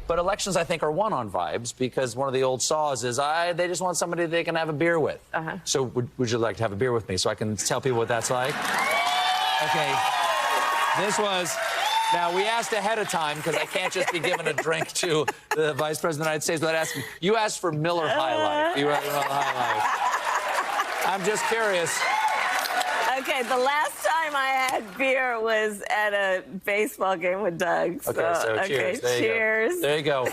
But elections, I think, are won on vibes because one of the old saws is they just want somebody they can have a beer with. So would you like to have a beer with me so I can tell people what that's like? Okay. This was... Now, we asked ahead of time because I can't just be giving a drink to the Vice President of the United States without asking. You asked for Miller High Life. You asked for Miller High Life. I'm just curious. Okay, the last time I had beer was at a baseball game with Doug. So, cheers. Cheers. There you go.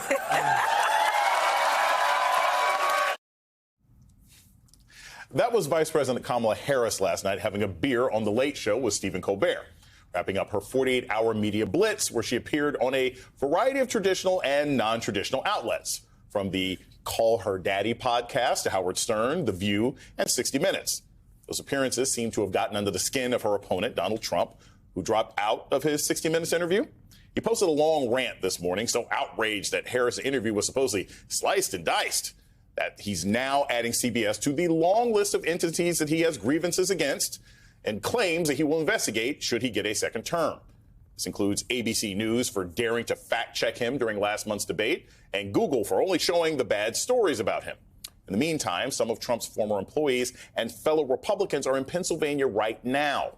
That was Vice President Kamala Harris last night having a beer on The Late Show with Stephen Colbert, wrapping up her 48-hour media blitz where she appeared on a variety of traditional and non-traditional outlets, from the Call Her Daddy podcast to Howard Stern, The View, and 60 Minutes. Those appearances seem to have gotten under the skin of her opponent, Donald Trump, who dropped out of his 60 Minutes interview. He posted a long rant this morning, so outraged that Harris' interview was supposedly sliced and diced, that he's now adding CBS to the long list of entities that he has grievances against, and claims that he will investigate should he get a second term. This includes ABC News for daring to fact-check him during last month's debate, and Google for only showing the bad stories about him. In the meantime, some of Trump's former employees and fellow Republicans are in Pennsylvania right now.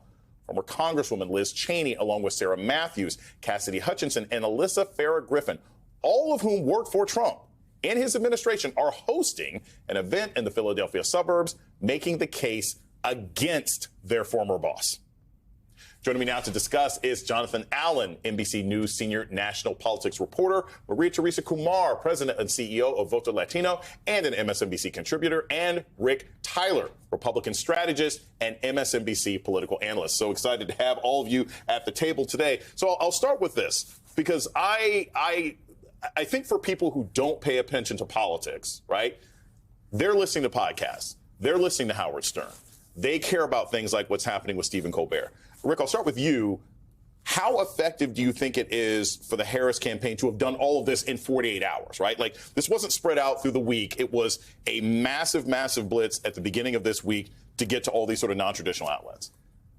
Former Congresswoman Liz Cheney, along with Sarah Matthews, Cassidy Hutchinson, and Alyssa Farah Griffin, all of whom worked for Trump and his administration, are hosting an event in the Philadelphia suburbs, making the case against their former boss. Joining me now to discuss is Jonathan Allen, NBC News senior national politics reporter, Maria Teresa Kumar, president and CEO of Voto Latino and an MSNBC contributor, and Rick Tyler, Republican strategist and MSNBC political analyst. So excited to have all of you at the table today. So I'll start with this, because I think for people who don't pay attention to politics, right, they're listening to podcasts. They're listening to Howard Stern. They care about things like what's happening with Stephen Colbert. Rick, I'll start with you. How effective do you think it is for the Harris campaign to have done all of this in 48 hours, right? Like, this wasn't spread out through the week. It was a massive, massive blitz at the beginning of this week to get to all these sort of non-traditional outlets.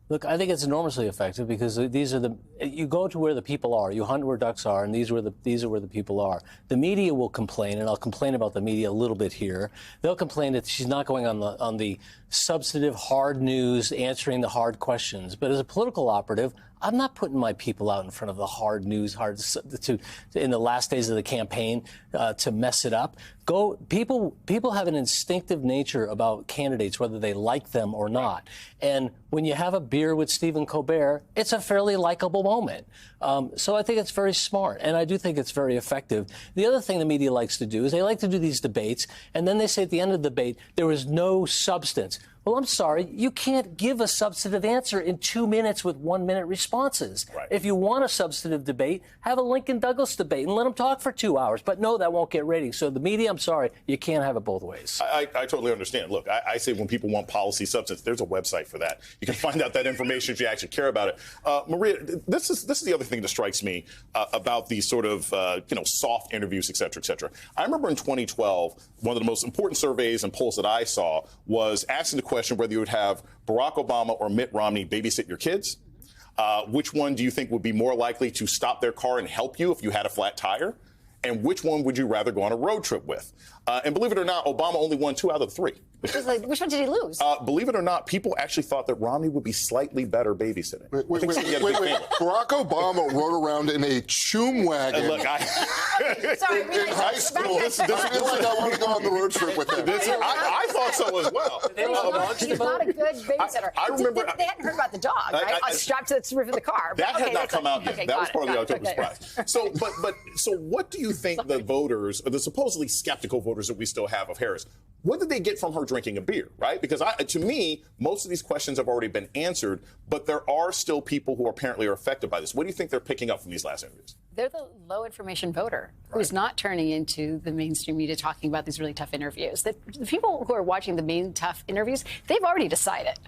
Look, I think it's enormously effective because these are you go to where the people are, you hunt where ducks are, and these are where the people are. The media will complain, and I'll complain about the media a little bit here. They'll complain that she's not going on the substantive hard news, answering the hard questions. But as a political operative, I'm not putting my people out in front of the hard news, in the last days of the campaign to mess it up. People have an instinctive nature about candidates, whether they like them or not. And when you have a beer with Stephen Colbert, it's a fairly likable moment. So I think it's very smart, and I do think it's very effective. The other thing the media likes to do is they like to do these debates, and then they say at the end of the debate, there was no substance. Well, I'm sorry, you can't give a substantive answer in 2 minutes with 1 minute responses. Right. If you want a substantive debate, have a Lincoln Douglas debate and let them talk for 2 hours. But no, that won't get ratings. So the media, I'm sorry, you can't have it both ways. I totally understand. Look, I say when people want policy substance, there's a website for that. You can find out that information if you actually care about it. Maria, this is the other thing that strikes me about these sort of soft interviews, et cetera, et cetera. I remember in 2012, one of the most important surveys and polls that I saw was asking the question whether you would have Barack Obama or Mitt Romney babysit your kids. Which one do you think would be more likely to stop their car and help you if you had a flat tire? And which one would you rather go on a road trip with? And believe it or not, Obama only won 2 out of 3. Which one did he lose? Believe it or not, people actually thought that Romney would be slightly better babysitting. Wait. Barack Obama rode around in a chum wagon look, Sorry, in high school. This is like I want to go on the road trip with him. I thought so as well. He's not a good babysitter. I remember they hadn't heard about the dog, right? Strapped to the roof of the car. That had not come out yet. Okay, that was part of the October okay. surprise. So what do you think the voters, or the supposedly skeptical voters that we still have of Harris, what did they get from her drinking a beer, right? Because to me, most of these questions have already been answered, but there are still people who apparently are affected by this. What do you think they're picking up from these last interviews? They're the low information voter who's not turning into the mainstream media talking about these really tough interviews. The people who are watching the main tough interviews, they've already decided.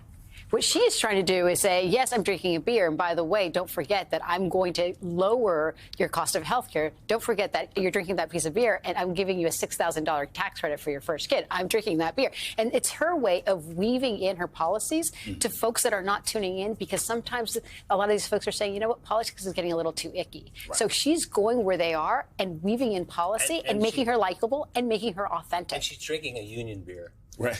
What she is trying to do is say, yes, I'm drinking a beer. And by the way, don't forget that I'm going to lower your cost of health care. Don't forget that you're drinking that piece of beer and I'm giving you a $6,000 tax credit for your first kid. I'm drinking that beer. And it's her way of weaving in her policies to folks that are not tuning in, because sometimes a lot of these folks are saying, you know what, politics is getting a little too icky. Right. So she's going where they are and weaving in policy and making her likable and making her authentic. And she's drinking a union beer. Right.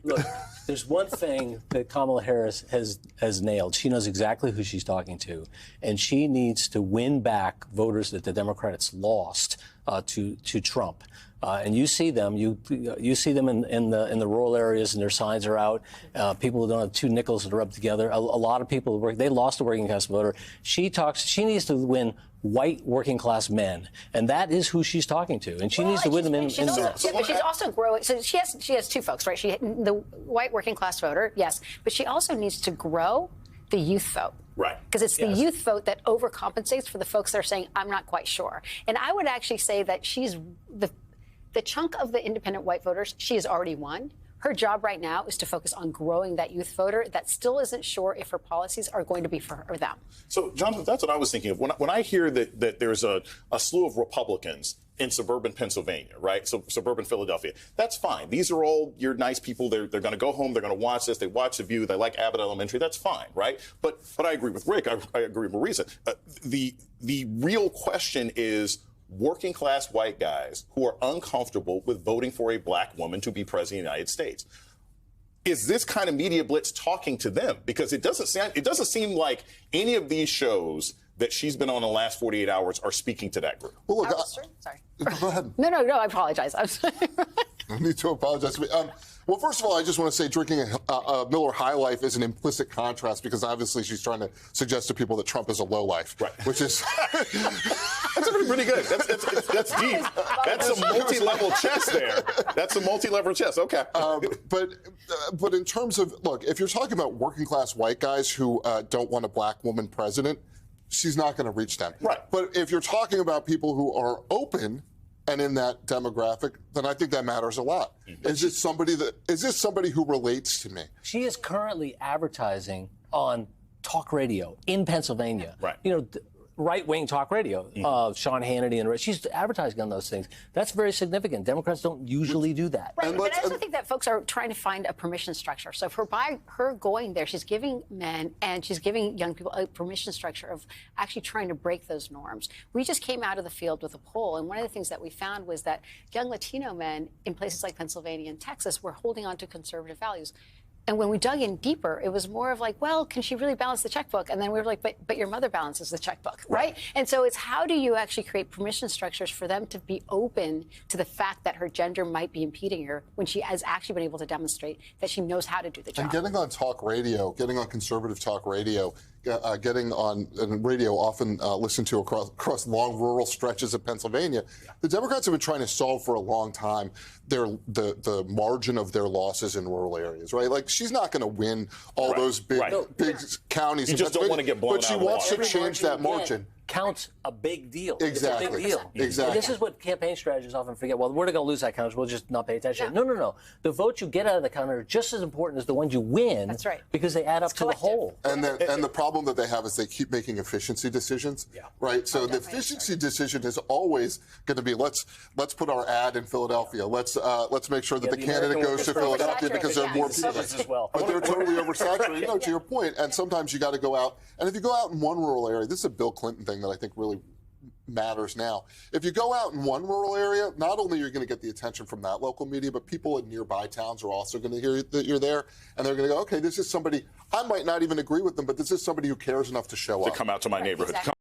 Look, there's one thing that Kamala Harris has nailed. She knows exactly who she's talking to, and she needs to win back voters that the Democrats lost to Trump. And you see them. You see them in the rural areas, and their signs are out. People who don't have two nickels to rub together. A lot of people they lost a working class voter. She needs to win white working class men, and that is who she's talking to, and she needs to win them in. But she's also growing. So she has two folks, right? The white working class voter, yes, but she also needs to grow the youth vote. Right. Because it's the youth vote that overcompensates for the folks that are saying, I'm not quite sure. And I would actually say that she's the chunk of the independent white voters she has already won. Her job right now is to focus on growing that youth voter that still isn't sure if her policies are going to be for them. So, Jonathan, that's what I was thinking of. When I hear that there's a slew of Republicans in suburban Pennsylvania, right? So suburban Philadelphia, that's fine. These are all your nice people. They're going to go home. They're going to watch this. They watch The View. They like Abbott Elementary. That's fine, right? But I agree with Rick. I agree with Marisa. The real question is working class white guys who are uncomfortable with voting for a black woman to be president of the United States. Is this kind of media blitz talking to them? Because it doesn't seem like any of these shows that she's been on the last 48 hours are speaking to that group. Well, look, Sorry. Go ahead. No, I apologize. I'm sorry. I need to apologize. Well, first of all, I just want to say drinking a Miller High Life is an implicit contrast, because obviously she's trying to suggest to people that Trump is a low life, right? Which is that's pretty good. That's deep. That's a multi-level chess there. That's a multi-level chess. Okay. But in terms of, look, if you're talking about working class white guys who don't want a black woman president, she's not going to reach them. Right. But if you're talking about people who are open and in that demographic, then I think that matters a lot. Is this somebody who relates to me? She is currently advertising on talk radio in Pennsylvania. Right. You know, right-wing talk radio, Sean Hannity, and she's advertising on those things. That's very significant. Democrats don't usually do that. Right, but I also think that folks are trying to find a permission structure. So by her going there, she's giving men and she's giving young people a permission structure of actually trying to break those norms. We just came out of the field with a poll, and one of the things that we found was that young Latino men in places like Pennsylvania and Texas were holding on to conservative values. And when we dug in deeper, it was more of like, well, can she really balance the checkbook? And then we were like, but your mother balances the checkbook, right? And so it's how do you actually create permission structures for them to be open to the fact that her gender might be impeding her when she has actually been able to demonstrate that she knows how to do the job. And getting on talk radio, getting on conservative talk radio, getting on radio often listened to across long rural stretches of Pennsylvania. The Democrats have been trying to solve for a long time the margin of their losses in rural areas, right? Like, she's not going to win all those big counties. You just don't want to get blown out. But she wants to change that margin. Counts a big deal. Exactly. It's a big deal. Exactly. And this is what campaign strategists often forget. Well, we're not going to lose that counter. We'll just not pay attention. Yeah. No. The votes you get out of the counter are just as important as the ones you win. That's right. Because they add up to the whole. And the problem that they have is they keep making efficiency decisions. Yeah. Right. So the efficiency decision is always going to be let's put our ad in Philadelphia. Let's make sure that the candidate goes to Philadelphia because there are more people. As well. But they're totally oversaturated. No, to your point. And sometimes you got to go out. And if you go out in one rural area, this is a Bill Clinton thing that I think really matters now. If you go out in one rural area, not only are you going to get the attention from that local media, but people in nearby towns are also going to hear that you're there, and they're going to go, okay, this is somebody, I might not even agree with them, but this is somebody who cares enough to show up. To come out to my neighborhood. Exactly.